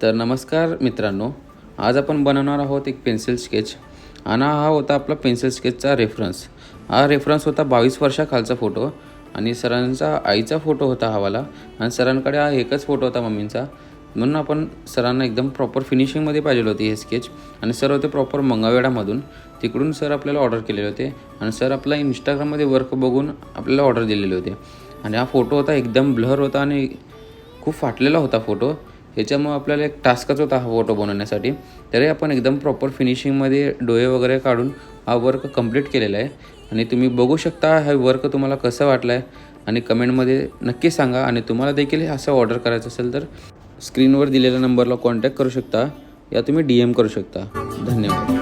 तर नमस्कार मित्रांनो, आज आपण बनवणार आहोत एक पेन्सिल स्केच आणि हा होता आपला पेन्सिल स्केचचा रेफरन्स. हा रेफरन्स होता 22 वर्षाखालचा फोटो आणि सरांचा आईचा फोटो होता हा वाला आणि सरांकडे हा एकच फोटो होता मम्मींचा. म्हणून आपण सरांना एकदम प्रॉपर फिनिशिंगमध्ये पाहिजे होती हे स्केच आणि सर होते प्रॉपर मंगळवेढामधून. तिकडून सर आपल्याला ऑर्डर केलेले होते आणि सर आपला इंस्टाग्राममध्ये वर्क बघून आपल्याला ऑर्डर दिलेले होते. आणि हा फोटो होता एकदम ब्लर होता आणि खूप फाटलेला होता फोटो. ह्याच्यामुळे आपल्याला एक टास्कच होता हा फोटो बनवण्यासाठी. तरी आपण एकदम प्रॉपर फिनिशिंगमध्ये डोळे वगैरे काढून हा वर्क कंप्लीट केलेला आहे आणि तुम्ही बघू शकता हा वर्क तुम्हाला कसं वाटलं आहे आणि कमेंटमध्ये नक्की सांगा. आणि तुम्हाला देखील असं ऑर्डर करायचं असेल तर स्क्रीनवर दिलेल्या नंबरला कॉन्टॅक्ट करू शकता या तुम्ही DM करू शकता. धन्यवाद.